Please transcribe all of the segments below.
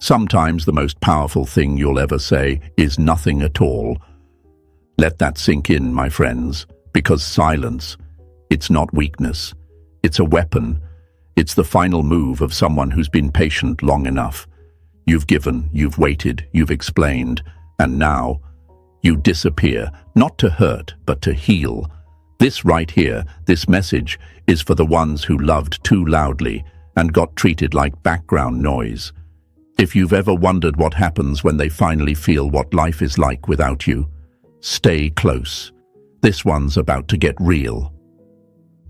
Sometimes the most powerful thing you'll ever say is nothing at all. Let that sink in, my friends, because silence, it's not weakness. It's a weapon. It's the final move of someone who's been patient long enough. You've given, you've waited, you've explained, and now you disappear, not to hurt, but to heal. This right here, this message, is for the ones who loved too loudly and got treated like background noise. If you've ever wondered what happens when they finally feel what life is like without you, stay close. This one's about to get real.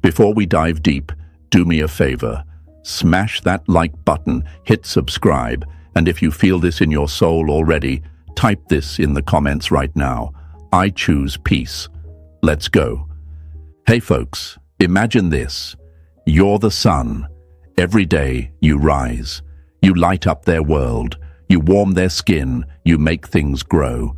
Before we dive deep, do me a favor. Smash that like button, hit subscribe, and if you feel this in your soul already, type this in the comments right now. I choose peace. Let's go. Hey folks, imagine this. You're the sun. Every day you rise. You light up their world. You warm their skin. You make things grow.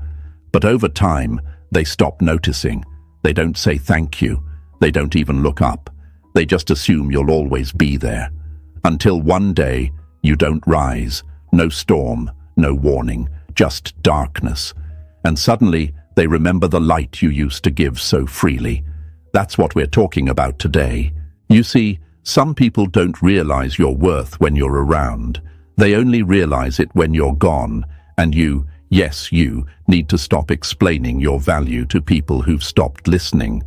But over time, they stop noticing. They don't say thank you. They don't even look up. They just assume you'll always be there. Until one day, you don't rise. No storm, no warning, just darkness. And suddenly, they remember the light you used to give so freely. That's what we're talking about today. You see, some people don't realize your worth when you're around. They only realize it when you're gone. And you, yes, you, need to stop explaining your value to people who've stopped listening.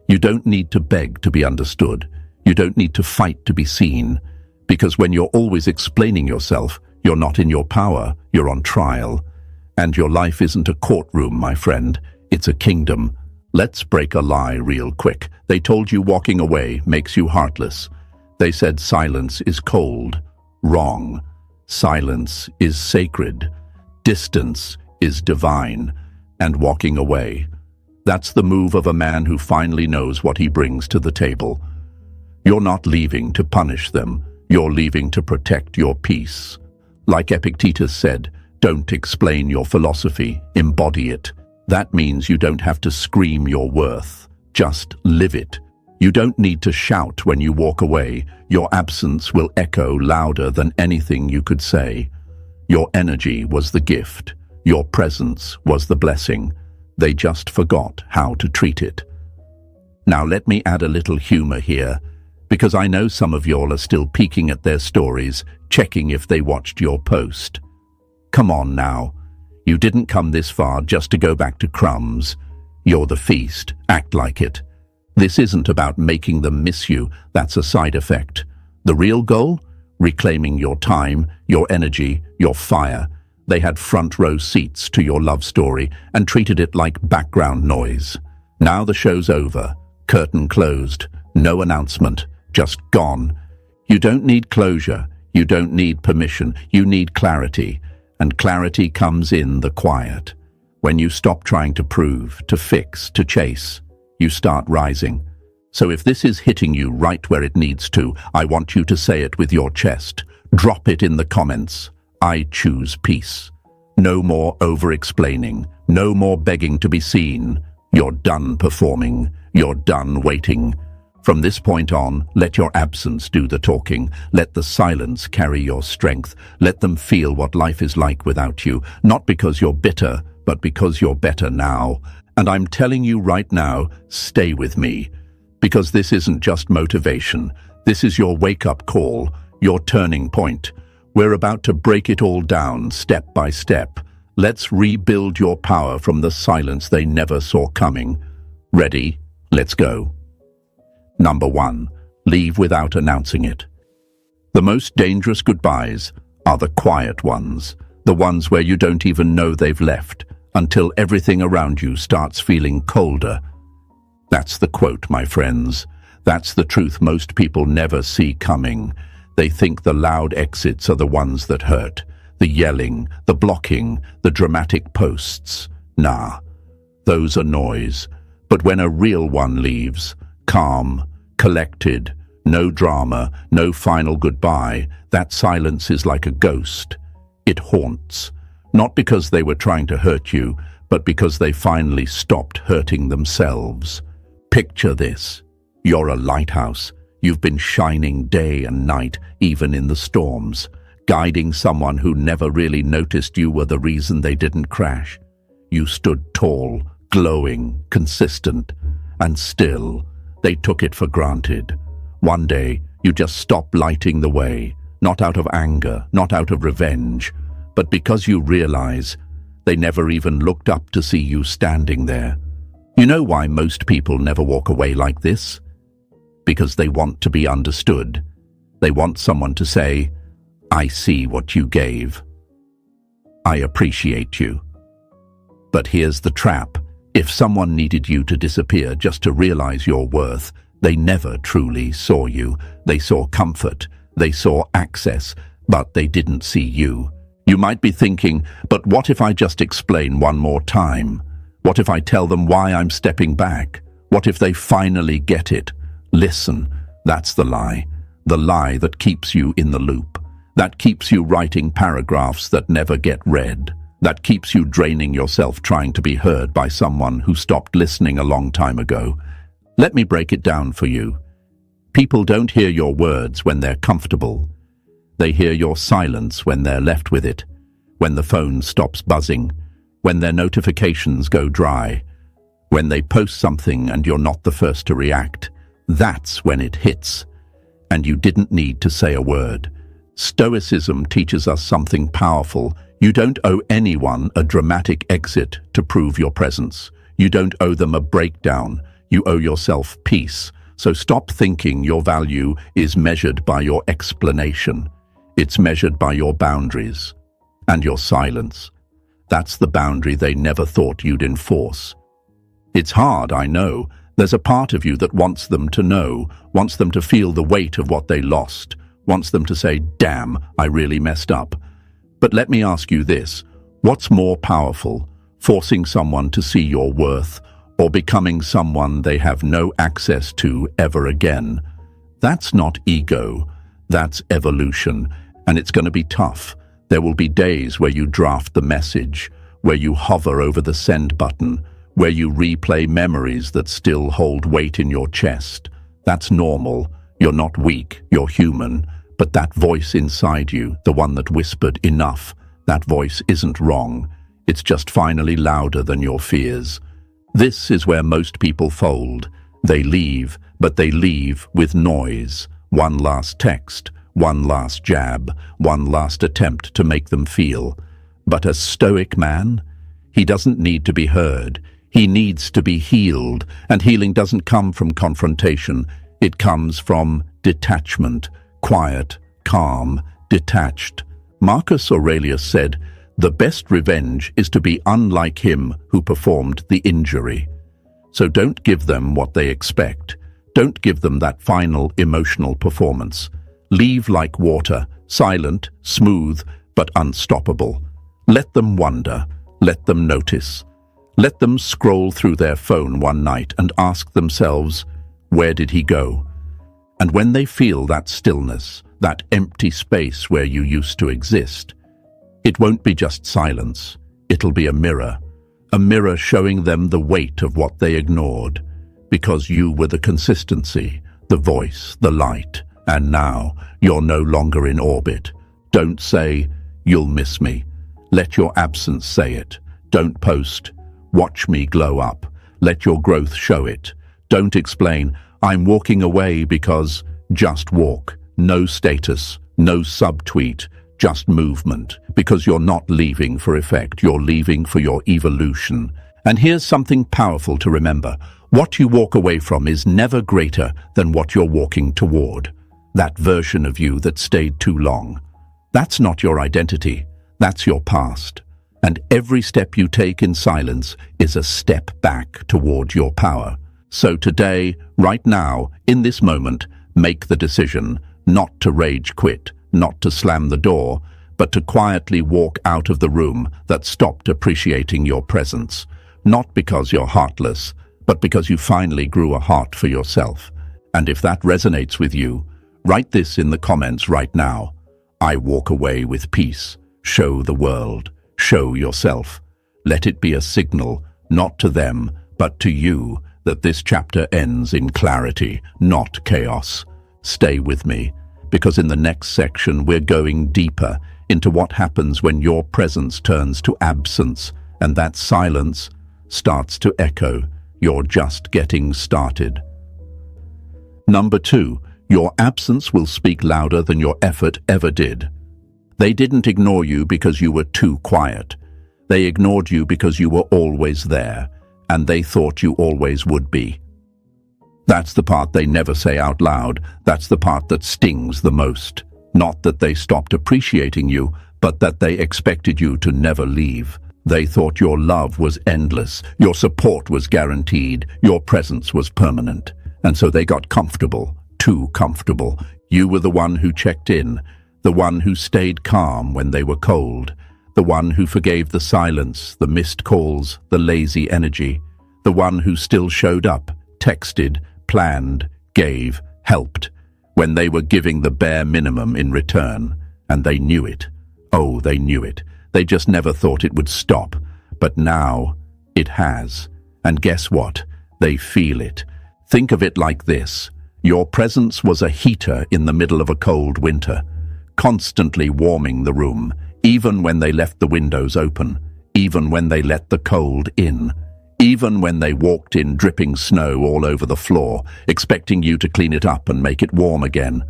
You don't need to beg to be understood. You don't need to fight to be seen. Because when you're always explaining yourself, you're not in your power, you're on trial. And your life isn't a courtroom, my friend. It's a kingdom. Let's break a lie real quick. They told you walking away makes you heartless. They said silence is cold. Wrong. Silence is sacred. Distance is divine. And walking away, that's the move of a man who finally knows what he brings to the table. You're not leaving to punish them. You're leaving to protect your peace. Like Epictetus said, don't explain your philosophy, embody it. That means you don't have to scream your worth. Just live it. You don't need to shout when you walk away. Your absence will echo louder than anything you could say. Your energy was the gift. Your presence was the blessing. They just forgot how to treat it. Now let me add a little humor here, because I know some of y'all are still peeking at their stories, checking if they watched your post. Come on now. You didn't come this far just to go back to crumbs. You're the feast. Act like it. This isn't about making them miss you. That's a side effect. The real goal? Reclaiming your time, your energy, your fire. They had front row seats to your love story and treated it like background noise. Now the show's over. Curtain closed. No announcement. Just gone. You don't need closure. You don't need permission. You need clarity. And clarity comes in the quiet. When you stop trying to prove, to fix, to chase, you start rising. So if this is hitting you right where it needs to, I want you to say it with your chest. Drop it in the comments. I choose peace. No more over-explaining. No more begging to be seen. You're done performing. You're done waiting. From this point on, let your absence do the talking. Let the silence carry your strength. Let them feel what life is like without you, not because you're bitter, but because you're better now. And I'm telling you right now, stay with me. Because this isn't just motivation. This is your wake-up call, your turning point. We're about to break it all down, step by step. Let's rebuild your power from the silence they never saw coming. Ready? Let's go. Number 1. Leave without announcing it. The most dangerous goodbyes are the quiet ones, the ones where you don't even know they've left, until everything around you starts feeling colder. That's the quote, my friends. That's the truth most people never see coming. They think the loud exits are the ones that hurt. The yelling, the blocking, the dramatic posts. Nah, those are noise. But when a real one leaves, calm, collected, no drama, no final goodbye, that silence is like a ghost. It haunts, not because they were trying to hurt you, but because they finally stopped hurting themselves. Picture this. You're a lighthouse. You've been shining day and night, even in the storms. Guiding someone who never really noticed you were the reason they didn't crash. You stood tall, glowing, consistent, and still, they took it for granted. One day, you just stopped lighting the way, not out of anger, not out of revenge, but because you realize they never even looked up to see you standing there. You know why most people never walk away like this? Because they want to be understood. They want someone to say, "I see what you gave. I appreciate you." But here's the trap. If someone needed you to disappear just to realize your worth, they never truly saw you. They saw comfort, they saw access, but they didn't see you. You might be thinking, but what if I just explain one more time? What if I tell them why I'm stepping back? What if they finally get it? Listen, that's the lie that keeps you in the loop, that keeps you writing paragraphs that never get read, that keeps you draining yourself trying to be heard by someone who stopped listening a long time ago. Let me break it down for you. People don't hear your words when they're comfortable. They hear your silence when they're left with it, when the phone stops buzzing, when their notifications go dry, when they post something and you're not the first to react. That's when it hits. And you didn't need to say a word. Stoicism teaches us something powerful. You don't owe anyone a dramatic exit to prove your presence. You don't owe them a breakdown. You owe yourself peace. So stop thinking your value is measured by your explanation. It's measured by your boundaries and your silence. That's the boundary they never thought you'd enforce. It's hard, I know. There's a part of you that wants them to know, wants them to feel the weight of what they lost, wants them to say, "Damn, I really messed up." But let me ask you this. What's more powerful, forcing someone to see your worth or becoming someone they have no access to ever again? That's not ego. That's evolution. And it's going to be tough. There will be days where you draft the message, where you hover over the send button, where you replay memories that still hold weight in your chest. That's normal. You're not weak, you're human. But that voice inside you, the one that whispered enough, that voice isn't wrong. It's just finally louder than your fears. This is where most people fold. They leave, but they leave with noise. One last text, one last jab, one last attempt to make them feel. But a stoic man, he doesn't need to be heard. He needs to be healed, and healing doesn't come from confrontation. It comes from detachment, quiet, calm, detached. Marcus Aurelius said, "The best revenge is to be unlike him who performed the injury." So don't give them what they expect. Don't give them that final emotional performance. Leave like water, silent, smooth, but unstoppable. Let them wonder. Let them notice. Let them scroll through their phone one night and ask themselves, where did he go? And when they feel that stillness, that empty space where you used to exist, it won't be just silence. It'll be a mirror showing them the weight of what they ignored, because you were the consistency, the voice, the light, and now you're no longer in orbit. Don't say, "You'll miss me." Let your absence say it. Don't post, "Watch me glow up." Let your growth show it. Don't explain, "I'm walking away because..." Just walk. No status, no subtweet, just movement. Because you're not leaving for effect, you're leaving for your evolution. And here's something powerful to remember. What you walk away from is never greater than what you're walking toward. That version of you that stayed too long. That's not your identity. That's your past. And every step you take in silence is a step back toward your power. So today, right now, in this moment, make the decision not to rage quit, not to slam the door, but to quietly walk out of the room that stopped appreciating your presence. Not because you're heartless, but because you finally grew a heart for yourself. And if that resonates with you, write this in the comments right now. I walk away with peace. Show the world. Show yourself. Let it be a signal, not to them, but to you, that this chapter ends in clarity, not chaos. Stay with me, because in the next section we're going deeper into what happens when your presence turns to absence and that silence starts to echo. You're just getting started. Number 2, your absence will speak louder than your effort ever did. They didn't ignore you because you were too quiet. They ignored you because you were always there, and they thought you always would be. That's the part they never say out loud. That's the part that stings the most. Not that they stopped appreciating you, but that they expected you to never leave. They thought your love was endless, your support was guaranteed, your presence was permanent. And so they got comfortable, too comfortable. You were the one who checked in, the one who stayed calm when they were cold, the one who forgave the silence, the missed calls, the lazy energy, the one who still showed up, texted, planned, gave, helped, when they were giving the bare minimum in return. And they knew it. Oh, they knew it. They just never thought it would stop. But now it has. And guess what? They feel it. Think of it like this. Your presence was a heater in the middle of a cold winter, constantly warming the room, even when they left the windows open, even when they let the cold in, even when they walked in dripping snow all over the floor, expecting you to clean it up and make it warm again.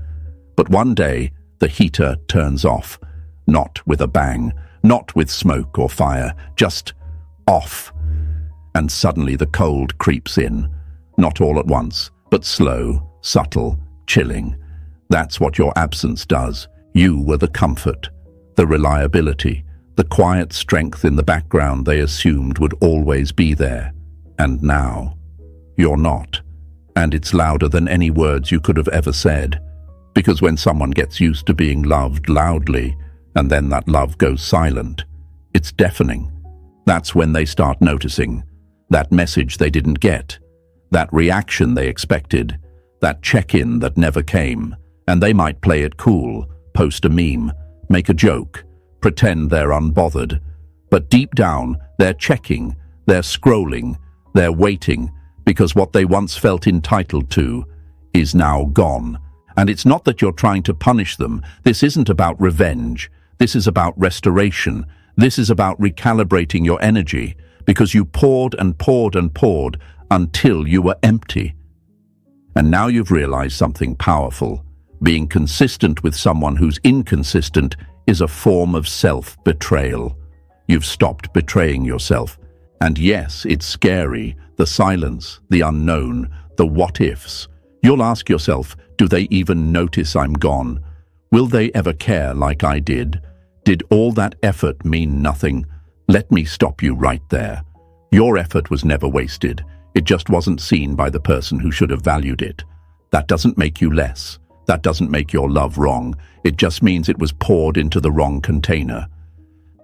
But one day, the heater turns off, not with a bang, not with smoke or fire, just off. And suddenly the cold creeps in, not all at once, but slow, subtle, chilling. That's what your absence does. You were the comfort, the reliability, the quiet strength in the background they assumed would always be there. And now, you're not. And it's louder than any words you could have ever said. Because when someone gets used to being loved loudly, and then that love goes silent, it's deafening. That's when they start noticing. That message they didn't get. That reaction they expected. That check-in that never came. And they might play it cool, post a meme, make a joke, pretend they're unbothered. But deep down, they're checking, they're scrolling, they're waiting, because what they once felt entitled to is now gone. And it's not that you're trying to punish them. This isn't about revenge. This is about restoration. This is about recalibrating your energy, because you poured and poured and poured until you were empty. And now you've realized something powerful. Being consistent with someone who's inconsistent is a form of self-betrayal. You've stopped betraying yourself. And yes, it's scary, the silence, the unknown, the what-ifs. You'll ask yourself, do they even notice I'm gone? Will they ever care like I did? Did all that effort mean nothing? Let me stop you right there. Your effort was never wasted. It just wasn't seen by the person who should have valued it. That doesn't make you less. That doesn't make your love wrong. It just means it was poured into the wrong container.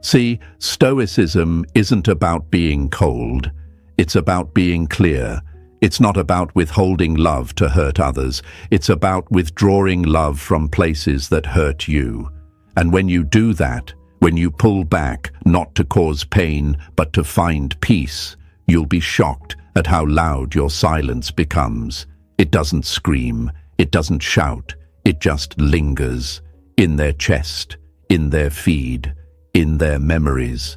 See, Stoicism isn't about being cold. It's about being clear. It's not about withholding love to hurt others. It's about withdrawing love from places that hurt you. And when you do that, when you pull back, not to cause pain, but to find peace, you'll be shocked at how loud your silence becomes. It doesn't scream. It doesn't shout. It just lingers in their chest, in their feed, in their memories.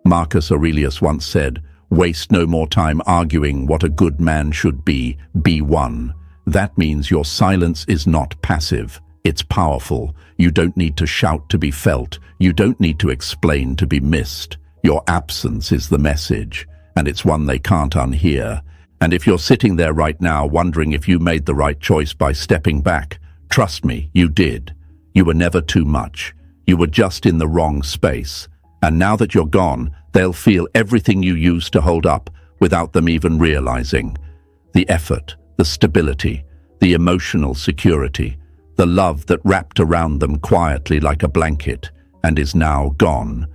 Marcus Aurelius once said, "Waste no more time arguing what a good man should be one." That means your silence is not passive. It's powerful. You don't need to shout to be felt. You don't need to explain to be missed. Your absence is the message, and it's one they can't unhear. And if you're sitting there right now wondering if you made the right choice by stepping back, trust me, you did. You were never too much. You were just in the wrong space. And now that you're gone, they'll feel everything you used to hold up without them even realizing. The effort, the stability, the emotional security, the love that wrapped around them quietly like a blanket and is now gone.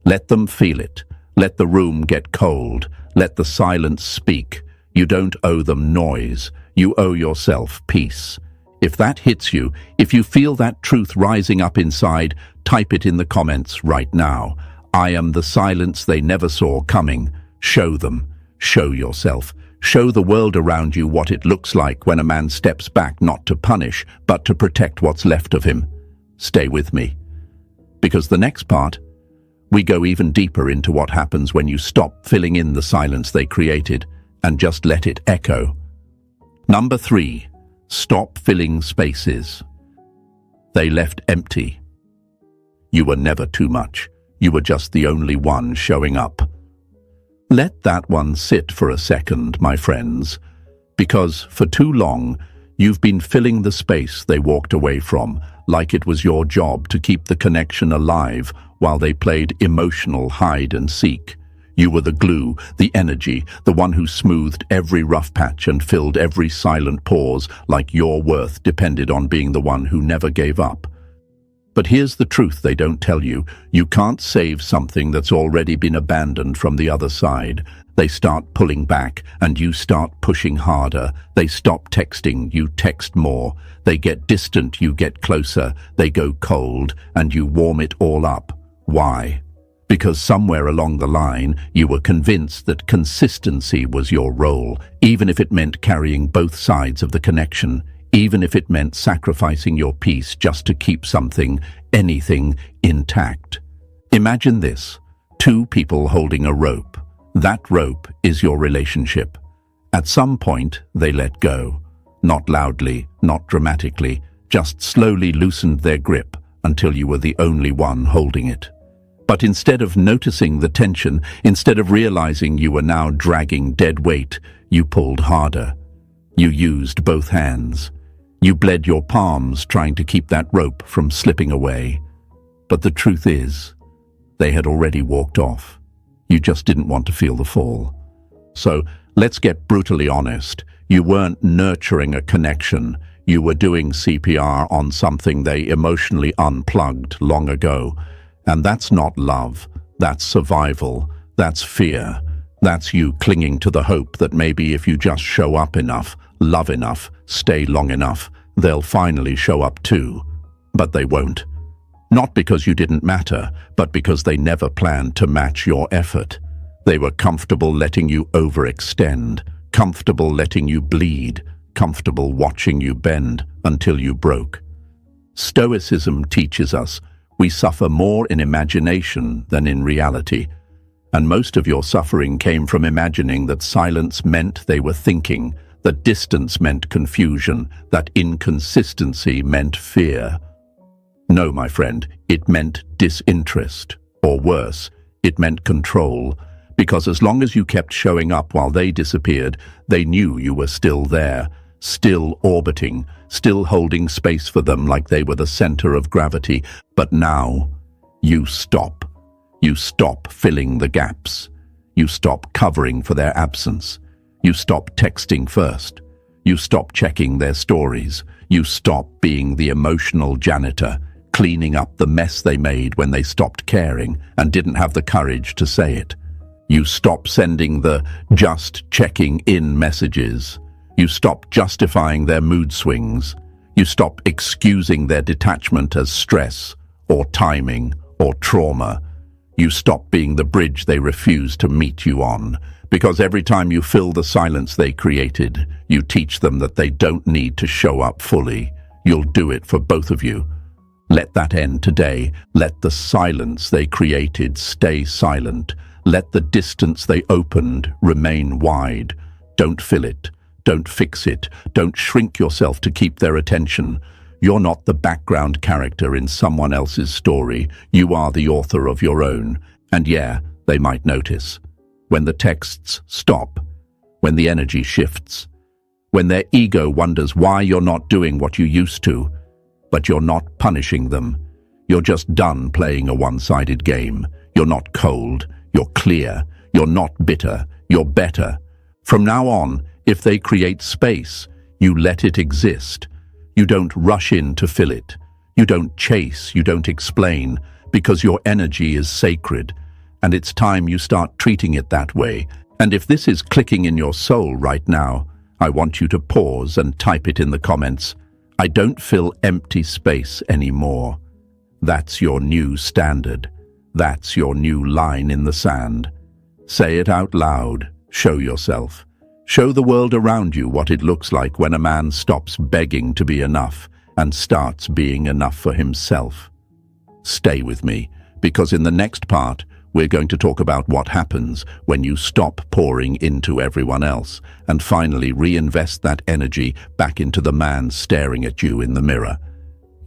Let them feel it. Let the room get cold. Let the silence speak. You don't owe them noise. You owe yourself peace. If that hits you, if you feel that truth rising up inside, type it in the comments right now. I am the silence they never saw coming. Show them. Show yourself. Show the world around you what it looks like when a man steps back not to punish, but to protect what's left of him. Stay with me. Because the next part, we go even deeper into what happens when you stop filling in the silence they created and just let it echo. Number 3, stop filling spaces. They left empty. You were never too much. You were just the only one showing up. Let that one sit for a second, my friends, because for too long, you've been filling the space they walked away from, like it was your job to keep the connection alive while they played emotional hide and seek. You were the glue, the energy, the one who smoothed every rough patch and filled every silent pause, like your worth depended on being the one who never gave up. But here's the truth they don't tell you. You can't save something that's already been abandoned from the other side. They start pulling back, and you start pushing harder. They stop texting, you text more. They get distant, you get closer. They go cold, and you warm it all up. Why? Because somewhere along the line, you were convinced that consistency was your role, even if it meant carrying both sides of the connection. Even if it meant sacrificing your peace just to keep something, anything, intact. Imagine this, 2 people holding a rope. That rope is your relationship. At some point, they let go. Not loudly, not dramatically, just slowly loosened their grip until you were the only one holding it. But instead of noticing the tension, instead of realizing you were now dragging dead weight, you pulled harder. You used both hands. You bled your palms trying to keep that rope from slipping away. But the truth is, they had already walked off. You just didn't want to feel the fall. So let's get brutally honest. You weren't nurturing a connection. You were doing CPR on something they emotionally unplugged long ago. And that's not love. That's survival. That's fear. That's you clinging to the hope that maybe if you just show up enough, love enough, stay long enough, they'll finally show up too. But they won't. Not because you didn't matter, but because they never planned to match your effort. They were comfortable letting you overextend, comfortable letting you bleed, comfortable watching you bend until you broke. Stoicism teaches us we suffer more in imagination than in reality. And most of your suffering came from imagining that silence meant they were thinking, that distance meant confusion, that inconsistency meant fear. No, my friend, it meant disinterest, or worse, it meant control, because as long as you kept showing up while they disappeared, they knew you were still there, still orbiting, still holding space for them like they were the center of gravity. But now, you stop. You stop filling the gaps. You stop covering for their absence. You stop texting first. You stop checking their stories. You stop being the emotional janitor, cleaning up the mess they made when they stopped caring and didn't have the courage to say it. You stop sending the just checking in messages. You stop justifying their mood swings. You stop excusing their detachment as stress or timing or trauma. You stop being the bridge they refuse to meet you on, because every time you fill the silence they created, you teach them that they don't need to show up fully. You'll do it for both of you. Let that end today. Let the silence they created stay silent. Let the distance they opened remain wide. Don't fill it. Don't fix it. Don't shrink yourself to keep their attention. You're not the background character in someone else's story. You are the author of your own. And yeah, they might notice. When the texts stop, when the energy shifts, when their ego wonders why you're not doing what you used to, but you're not punishing them. You're just done playing a one-sided game. You're not cold. You're clear. You're not bitter. You're better. From now on, if they create space, you let it exist. You don't rush in to fill it. You don't chase, you don't explain, because your energy is sacred, and it's time you start treating it that way. And if this is clicking in your soul right now, I want you to pause and type it in the comments. I don't fill empty space anymore. That's your new standard. That's your new line in the sand. Say it out loud. Show yourself. Show the world around you what it looks like when a man stops begging to be enough and starts being enough for himself. Stay with me, because in the next part, we're going to talk about what happens when you stop pouring into everyone else and finally reinvest that energy back into the man staring at you in the mirror.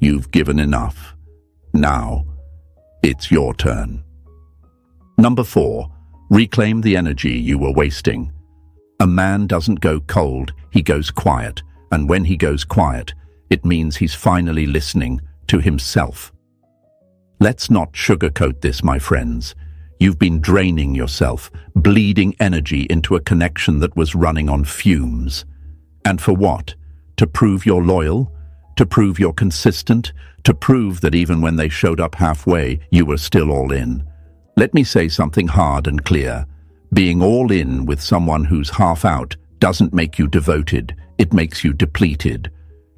You've given enough. Now, it's your turn. Number 4, reclaim the energy you were wasting. A man doesn't go cold, he goes quiet. And when he goes quiet, it means he's finally listening to himself. Let's not sugarcoat this, my friends. You've been draining yourself, bleeding energy into a connection that was running on fumes. And for what? To prove you're loyal? To prove you're consistent? To prove that even when they showed up halfway, you were still all in? Let me say something hard and clear. Being all in with someone who's half out doesn't make you devoted, it makes you depleted.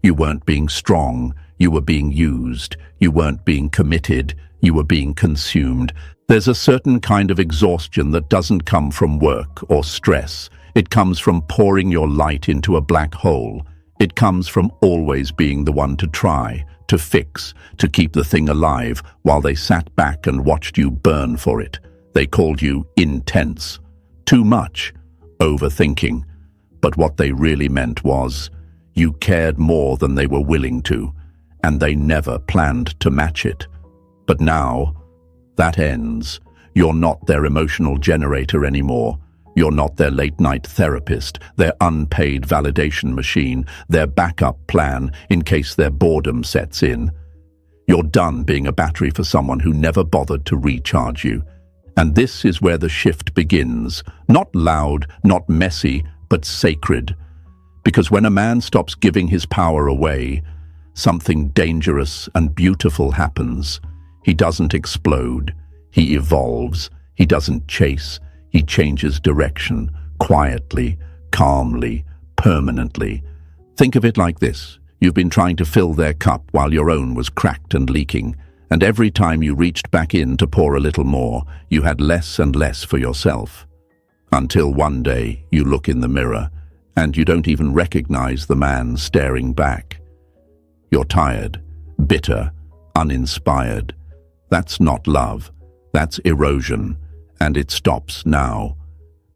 You weren't being strong, you were being used. You weren't being committed, you were being consumed. There's a certain kind of exhaustion that doesn't come from work or stress. It comes from pouring your light into a black hole. It comes from always being the one to try, to fix, to keep the thing alive while they sat back and watched you burn for it. They called you intense. Too much. Overthinking. But what they really meant was, you cared more than they were willing to, and they never planned to match it. But now, that ends. You're not their emotional generator anymore. You're not their late-night therapist, their unpaid validation machine, their backup plan in case their boredom sets in. You're done being a battery for someone who never bothered to recharge you. And this is where the shift begins. Not loud, not messy, but sacred. Because when a man stops giving his power away, something dangerous and beautiful happens. He doesn't explode. He evolves. He doesn't chase. He changes direction, quietly, calmly, permanently. Think of it like this. You've been trying to fill their cup while your own was cracked and leaking. And every time you reached back in to pour a little more, you had less and less for yourself. Until one day you look in the mirror, and you don't even recognize the man staring back. You're tired, bitter, uninspired. That's not love. That's erosion. And it stops now.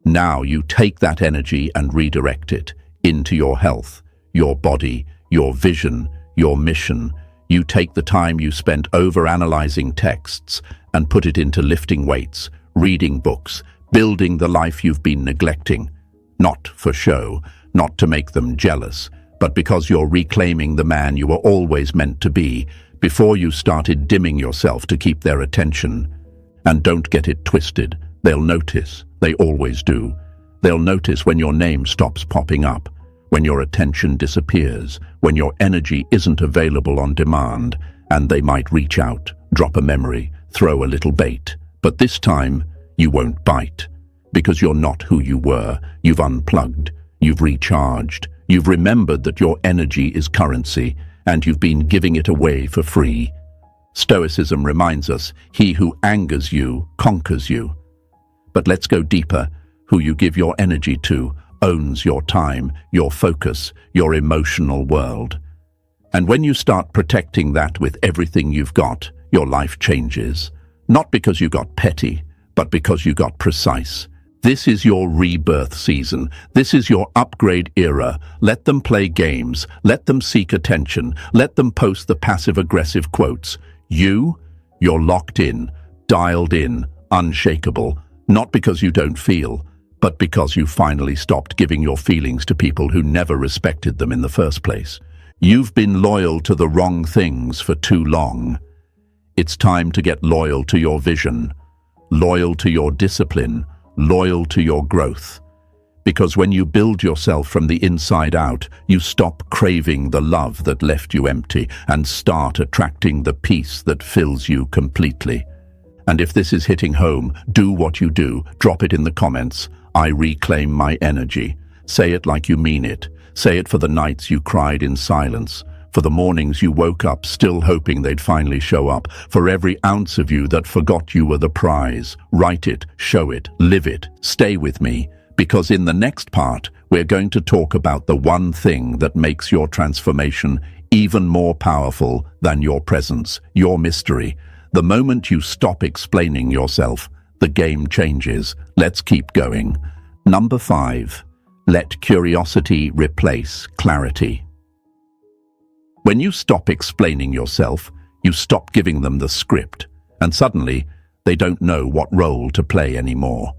Now you take that energy and redirect it into your health, your body, your vision, your mission. You take the time you spent overanalyzing texts and put it into lifting weights, reading books, building the life you've been neglecting. Not for show, not to make them jealous, but because you're reclaiming the man you were always meant to be before you started dimming yourself to keep their attention. And don't get it twisted. They'll notice. They always do. They'll notice when your name stops popping up, when your attention disappears, when your energy isn't available on demand, and they might reach out, drop a memory, throw a little bait. But this time, you won't bite, because you're not who you were. You've unplugged, you've recharged, you've remembered that your energy is currency, and you've been giving it away for free. Stoicism reminds us, he who angers you conquers you. But let's go deeper. Who you give your energy to owns your time, your focus, your emotional world. And when you start protecting that with everything you've got, your life changes. Not because you got petty, but because you got precise. This is your rebirth season. This is your upgrade era. Let them play games. Let them seek attention. Let them post the passive-aggressive quotes. You're locked in, dialed in, unshakable. Not because you don't feel, but because you finally stopped giving your feelings to people who never respected them in the first place. You've been loyal to the wrong things for too long. It's time to get loyal to your vision, loyal to your discipline, loyal to your growth. Because when you build yourself from the inside out, you stop craving the love that left you empty and start attracting the peace that fills you completely. And if this is hitting home, do what you do. Drop it in the comments. I reclaim my energy. Say it like you mean it. Say it for the nights you cried in silence, for the mornings you woke up still hoping they'd finally show up, for every ounce of you that forgot you were the prize. Write it, show it, live it. Stay with me, because in the next part, we're going to talk about the one thing that makes your transformation even more powerful than your presence, your mystery. The moment you stop explaining yourself, the game changes. Let's keep going. Number 5. Let curiosity replace clarity. When you stop explaining yourself, you stop giving them the script, and suddenly they don't know what role to play anymore.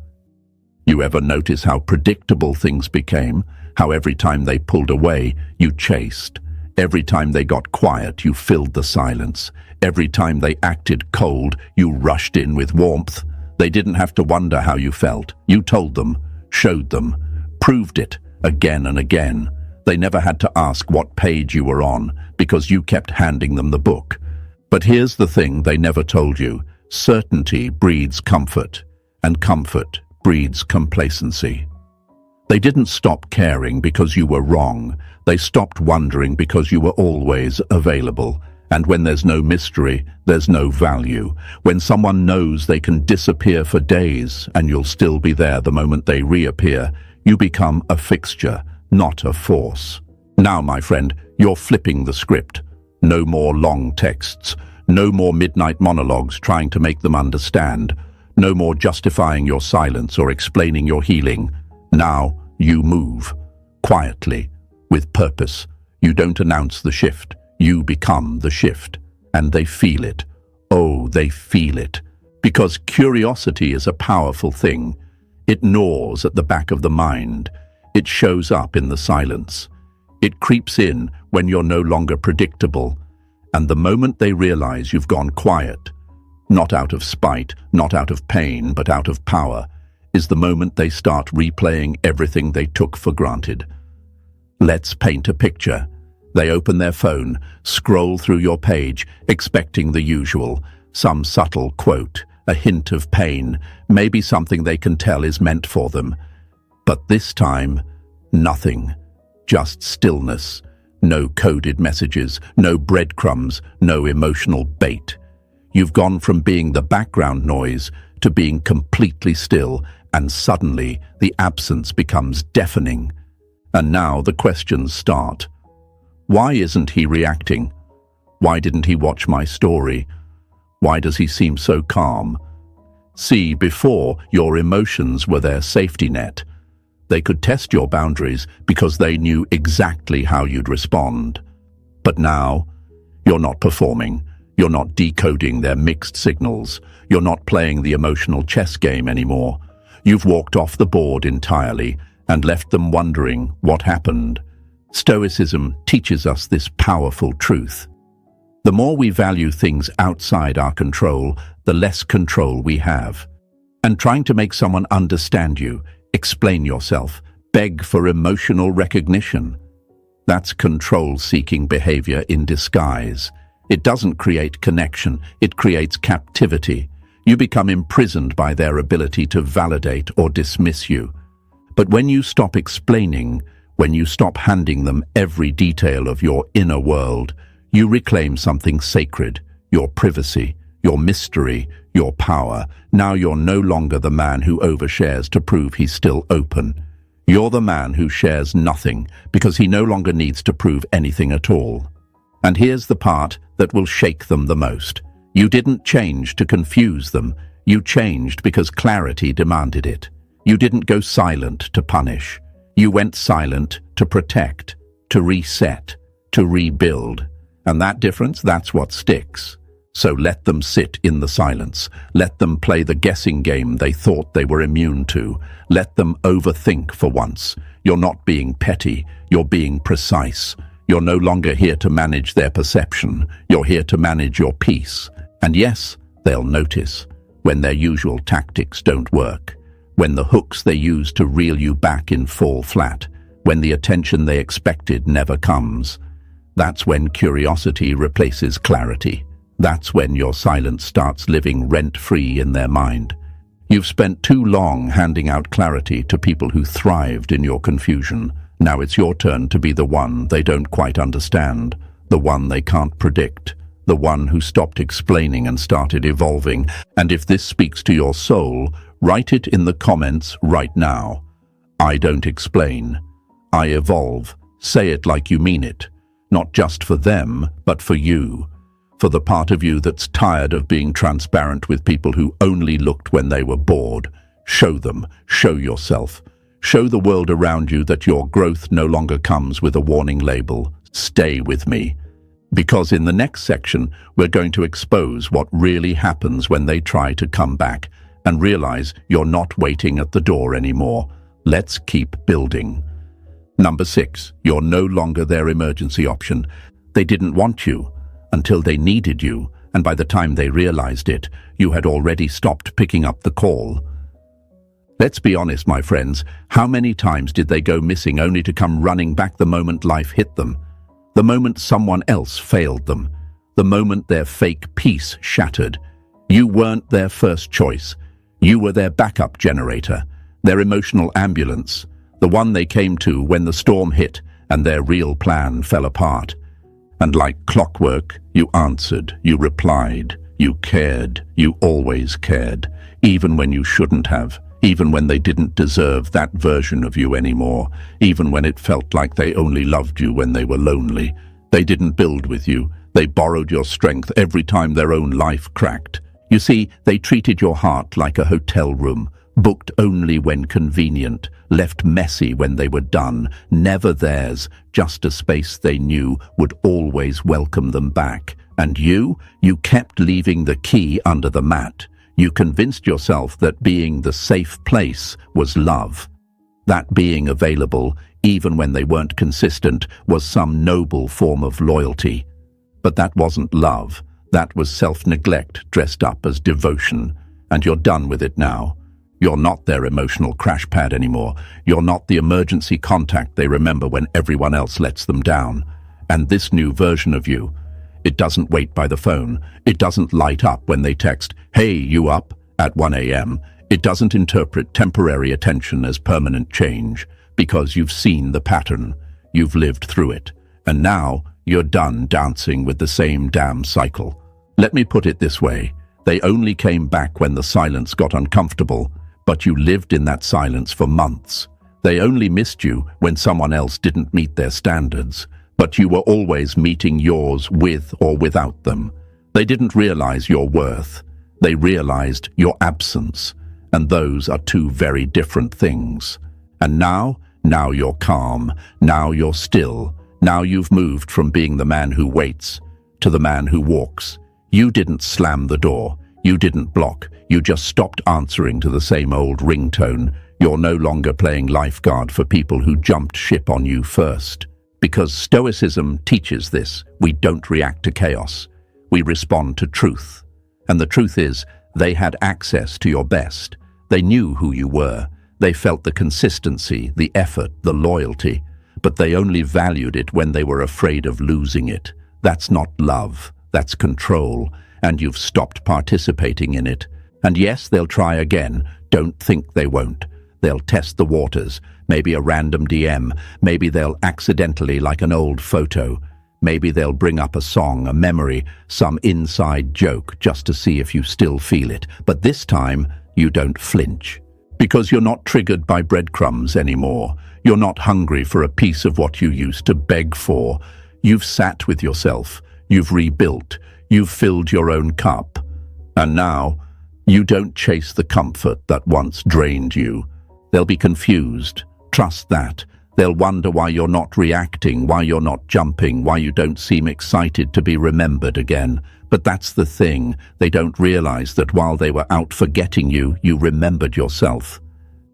You ever notice how predictable things became? How every time they pulled away, you chased. Every time they got quiet, you filled the silence. Every time they acted cold, you rushed in with warmth. They didn't have to wonder how you felt. You told them, showed them, proved it again and again. They never had to ask what page you were on because you kept handing them the book. But here's the thing they never told you. Certainty breeds comfort, and comfort breeds complacency. They didn't stop caring because you were wrong. They stopped wondering because you were always available. And when there's no mystery, there's no value. When someone knows they can disappear for days and you'll still be there the moment they reappear, you become a fixture, not a force. Now, my friend, you're flipping the script. No more long texts. No more midnight monologues trying to make them understand. No more justifying your silence or explaining your healing. Now you move, quietly, with purpose. You don't announce the shift. You become the shift. And they feel it. Oh, they feel it. Because curiosity is a powerful thing. It gnaws at the back of the mind. It shows up in the silence. It creeps in when you're no longer predictable. And the moment they realize you've gone quiet, not out of spite, not out of pain, but out of power, is the moment they start replaying everything they took for granted. Let's paint a picture. They open their phone, scroll through your page, expecting the usual, some subtle quote, a hint of pain, maybe something they can tell is meant for them. But this time, nothing. Just stillness. No coded messages, no breadcrumbs, no emotional bait. You've gone from being the background noise to being completely still, and suddenly the absence becomes deafening. And now the questions start. Why isn't he reacting? Why didn't he watch my story? Why does he seem so calm? See, before, your emotions were their safety net. They could test your boundaries because they knew exactly how you'd respond. But now, you're not performing. You're not decoding their mixed signals. You're not playing the emotional chess game anymore. You've walked off the board entirely and left them wondering what happened. Stoicism teaches us this powerful truth. The more we value things outside our control, the less control we have. And trying to make someone understand you, explain yourself, beg for emotional recognition. That's control-seeking behavior in disguise. It doesn't create connection, it creates captivity. You become imprisoned by their ability to validate or dismiss you. But when you stop explaining, when you stop handing them every detail of your inner world, you reclaim something sacred, your privacy, your mystery, your power. Now you're no longer the man who overshares to prove he's still open. You're the man who shares nothing because he no longer needs to prove anything at all. And here's the part that will shake them the most. You didn't change to confuse them. You changed because clarity demanded it. You didn't go silent to punish. You went silent to protect, to reset, to rebuild. And that difference, that's what sticks. So let them sit in the silence. Let them play the guessing game they thought they were immune to. Let them overthink for once. You're not being petty, you're being precise. You're no longer here to manage their perception. You're here to manage your peace. And yes, they'll notice when their usual tactics don't work, when the hooks they use to reel you back in fall flat, when the attention they expected never comes. That's when curiosity replaces clarity. That's when your silence starts living rent-free in their mind. You've spent too long handing out clarity to people who thrived in your confusion. Now it's your turn to be the one they don't quite understand, the one they can't predict, the one who stopped explaining and started evolving. And if this speaks to your soul, write it in the comments right now. I don't explain. I evolve. Say it like you mean it. Not just for them, but for you. For the part of you that's tired of being transparent with people who only looked when they were bored. Show them. Show yourself. Show the world around you that your growth no longer comes with a warning label. Stay with me. Because in the next section, we're going to expose what really happens when they try to come back and realize you're not waiting at the door anymore. Let's keep building. Number 6, you're no longer their emergency option. They didn't want you until they needed you, and by the time they realized it, you had already stopped picking up the call. Let's be honest, my friends, how many times did they go missing only to come running back the moment life hit them? The moment someone else failed them? The moment their fake peace shattered? You weren't their first choice. You were their backup generator, their emotional ambulance, the one they came to when the storm hit and their real plan fell apart. And like clockwork, you answered, you replied, you cared, you always cared, even when you shouldn't have, even when they didn't deserve that version of you anymore, even when it felt like they only loved you when they were lonely. They didn't build with you. They borrowed your strength every time their own life cracked. You see, they treated your heart like a hotel room, booked only when convenient, left messy when they were done, never theirs, just a space they knew would always welcome them back. And you kept leaving the key under the mat. You convinced yourself that being the safe place was love. That being available, even when they weren't consistent, was some noble form of loyalty. But that wasn't love. That was self-neglect dressed up as devotion. And you're done with it now. You're not their emotional crash pad anymore. You're not the emergency contact they remember when everyone else lets them down. And this new version of you, it doesn't wait by the phone. It doesn't light up when they text, "Hey, you up?" at 1 a.m. It doesn't interpret temporary attention as permanent change, because you've seen the pattern. You've lived through it. And now you're done dancing with the same damn cycle. Let me put it this way. They only came back when the silence got uncomfortable, but you lived in that silence for months. They only missed you when someone else didn't meet their standards, but you were always meeting yours with or without them. They didn't realize your worth. They realized your absence, and those are two very different things. And now you're calm, now you're still, now you've moved from being the man who waits to the man who walks. You didn't slam the door, you didn't block, you just stopped answering to the same old ringtone. You're no longer playing lifeguard for people who jumped ship on you first. Because Stoicism teaches this, we don't react to chaos, we respond to truth. And the truth is, they had access to your best. They knew who you were. They felt the consistency, the effort, the loyalty. But they only valued it when they were afraid of losing it. That's not love, that's control. And you've stopped participating in it. And yes, they'll try again. Don't think they won't. They'll test the waters. Maybe a random DM. Maybe they'll accidentally like an old photo. Maybe they'll bring up a song, a memory, some inside joke just to see if you still feel it. But this time, you don't flinch. Because you're not triggered by breadcrumbs anymore. You're not hungry for a piece of what you used to beg for. You've sat with yourself. You've rebuilt. You've filled your own cup. And now, you don't chase the comfort that once drained you. They'll be confused. Trust that. They'll wonder why you're not reacting, why you're not jumping, why you don't seem excited to be remembered again. But that's the thing. They don't realize that while they were out forgetting you, you remembered yourself.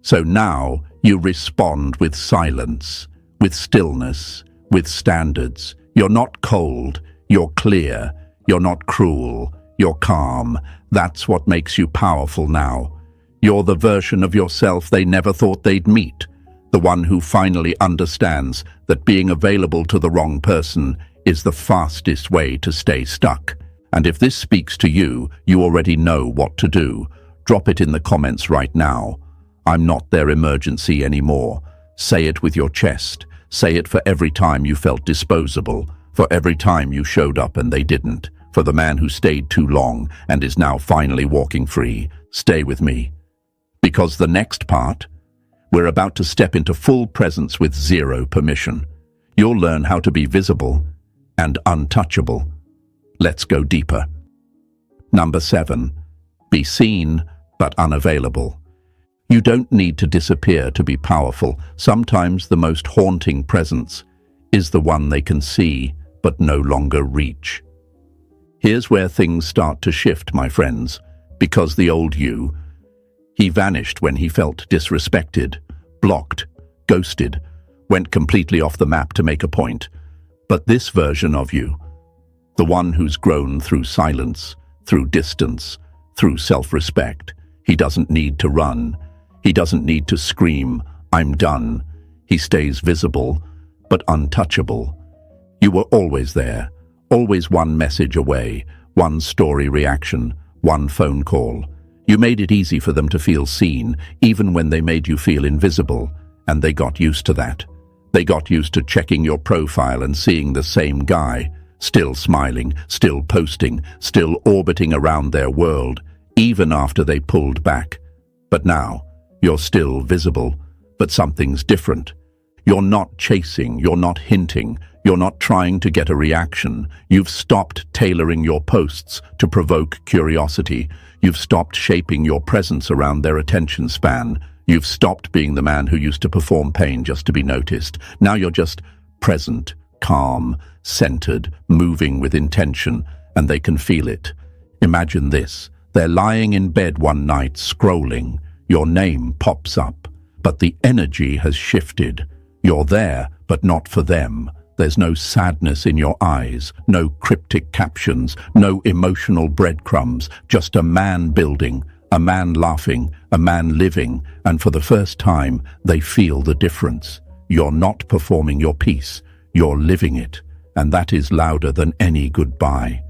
So now you respond with silence, with stillness, with standards. You're not cold. You're clear. You're not cruel. You're calm. That's what makes you powerful now. You're the version of yourself they never thought they'd meet. The one who finally understands that being available to the wrong person is the fastest way to stay stuck. And if this speaks to you, you already know what to do. Drop it in the comments right now. I'm not their emergency anymore. Say it with your chest. Say it for every time you felt disposable, for every time you showed up and they didn't, for the man who stayed too long and is now finally walking free. Stay with me. Because the next part, We're about to step into full presence with zero permission. You'll learn how to be visible and untouchable. Let's go deeper. Number 7. Be seen but unavailable. You don't need to disappear to be powerful. Sometimes the most haunting presence is the one they can see but no longer reach. Here's where things start to shift, my friends, because the old you, he vanished when he felt disrespected, blocked, ghosted, went completely off the map to make a point. But this version of you, the one who's grown through silence, through distance, through self-respect, he doesn't need to run. He doesn't need to scream, "I'm done." He stays visible, but untouchable. You were always there, always one message away, one story reaction, one phone call. You made it easy for them to feel seen, even when they made you feel invisible, and they got used to that. They got used to checking your profile and seeing the same guy, still smiling, still posting, still orbiting around their world, even after they pulled back. But now, you're still visible, but something's different. You're not chasing, you're not hinting, you're not trying to get a reaction. You've stopped tailoring your posts to provoke curiosity. You've stopped shaping your presence around their attention span. You've stopped being the man who used to perform pain just to be noticed. Now you're just present, calm, centered, moving with intention, and they can feel it. Imagine this. They're lying in bed one night, scrolling. Your name pops up, but the energy has shifted. You're there, but not for them. There's no sadness in your eyes, no cryptic captions, no emotional breadcrumbs, just a man building, a man laughing, a man living, and for the first time, they feel the difference. You're not performing your piece, you're living it, and that is louder than any goodbye.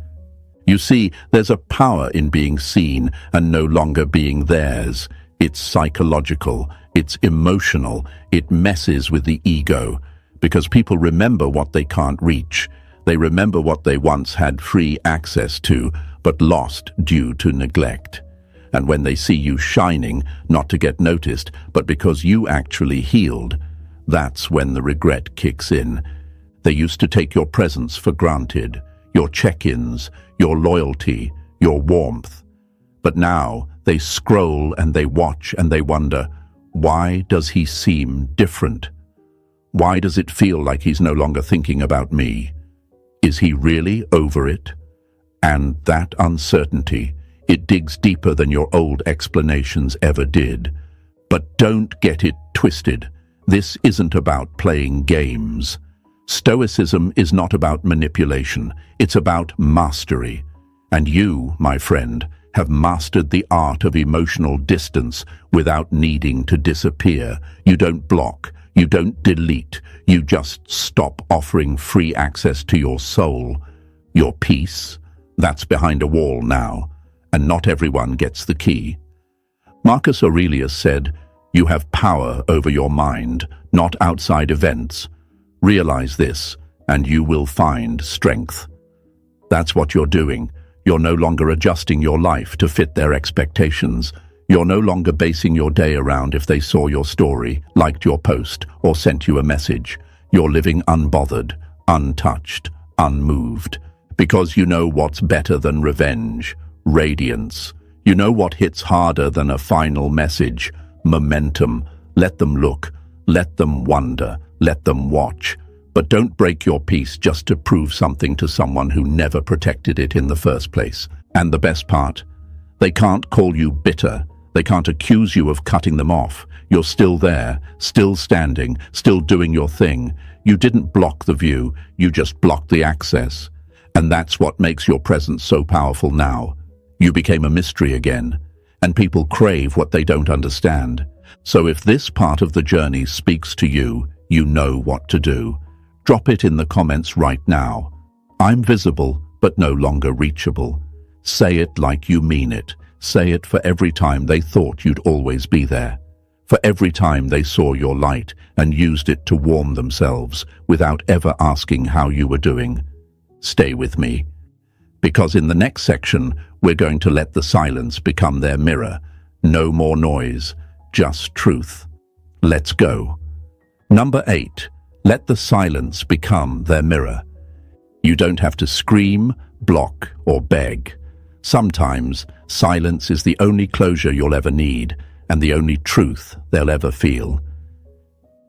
You see, there's a power in being seen and no longer being theirs. It's psychological, it's emotional, it messes with the ego, because people remember what they can't reach. They remember what they once had free access to, but lost due to neglect. And when they see you shining, not to get noticed, but because you actually healed, that's when the regret kicks in. They used to take your presence for granted, your check-ins, your loyalty, your warmth. But now they scroll and they watch and they wonder, why does he seem different? Why does it feel like he's no longer thinking about me? Is he really over it? And that uncertainty, it digs deeper than your old explanations ever did. But don't get it twisted. This isn't about playing games. Stoicism is not about manipulation. It's about mastery. And you, my friend, have mastered the art of emotional distance without needing to disappear. You don't block, you don't delete, you just stop offering free access to your soul. Your peace, that's behind a wall now, and not everyone gets the key. Marcus Aurelius said, "You have power over your mind, not outside events. Realize this, and you will find strength." That's what you're doing. You're no longer adjusting your life to fit their expectations. You're no longer basing your day around if they saw your story, liked your post, or sent you a message. You're living unbothered, untouched, unmoved. Because you know what's better than revenge, radiance. You know what hits harder than a final message, momentum. Let them look, let them wonder, let them watch. But don't break your peace just to prove something to someone who never protected it in the first place. And the best part, they can't call you bitter. They can't accuse you of cutting them off. You're still there, still standing, still doing your thing. You didn't block the view, you just blocked the access. And that's what makes your presence so powerful now. You became a mystery again, and people crave what they don't understand. So if this part of the journey speaks to you, you know what to do. Drop it in the comments right now. I'm visible, but no longer reachable. Say it like you mean it. Say it for every time they thought you'd always be there. For every time they saw your light and used it to warm themselves without ever asking how you were doing. Stay with me, because in the next section, we're going to let the silence become their mirror. No more noise, just truth. Let's go. Number 8. Let the silence become their mirror. You don't have to scream, block, or beg. Sometimes silence is the only closure you'll ever need, and the only truth they'll ever feel.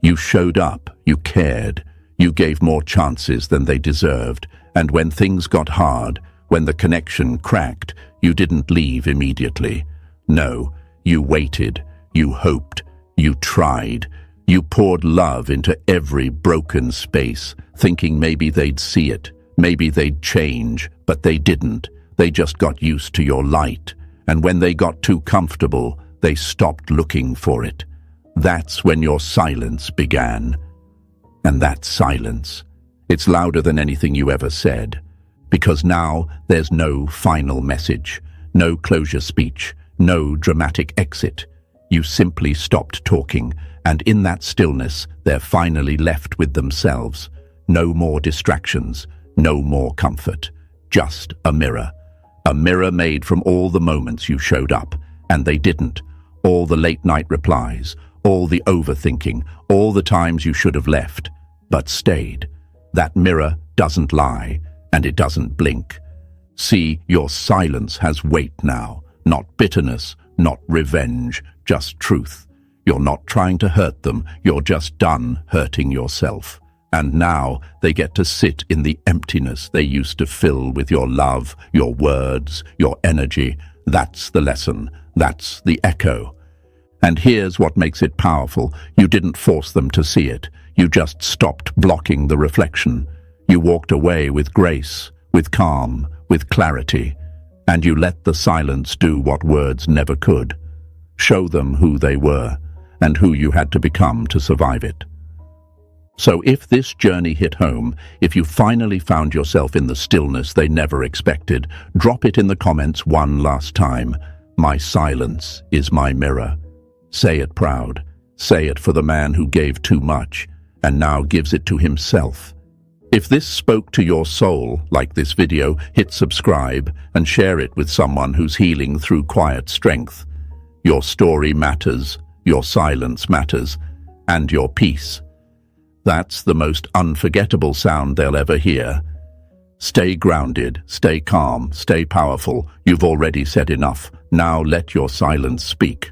You showed up, you cared, you gave more chances than they deserved, and when things got hard, when the connection cracked, you didn't leave immediately. No, you waited, you hoped, you tried. You poured love into every broken space, thinking maybe they'd see it, maybe they'd change, but they didn't. They just got used to your light, and when they got too comfortable, they stopped looking for it. That's when your silence began. And that silence, it's louder than anything you ever said, because now there's no final message, no closure speech, no dramatic exit. You simply stopped talking, and in that stillness, they're finally left with themselves. No more distractions, no more comfort, just a mirror. A mirror made from all the moments you showed up, and they didn't. All the late-night replies, all the overthinking, all the times you should have left, but stayed. That mirror doesn't lie, and it doesn't blink. See, your silence has weight now, not bitterness, not revenge, just truth. You're not trying to hurt them, you're just done hurting yourself. And now they get to sit in the emptiness they used to fill with your love, your words, your energy. That's the lesson, that's the echo. And here's what makes it powerful. You didn't force them to see it. You just stopped blocking the reflection. You walked away with grace, with calm, with clarity. And you let the silence do what words never could. Show them who they were, and who you had to become to survive it. So if this journey hit home, if you finally found yourself in the stillness they never expected, drop it in the comments one last time. My silence is my mirror. Say it proud. Say it for the man who gave too much, and now gives it to himself. If this spoke to your soul, like this video, hit subscribe and share it with someone who's healing through quiet strength. Your story matters, your silence matters, and your peace. That's the most unforgettable sound they'll ever hear. Stay grounded, stay calm, stay powerful. You've already said enough. Now let your silence speak.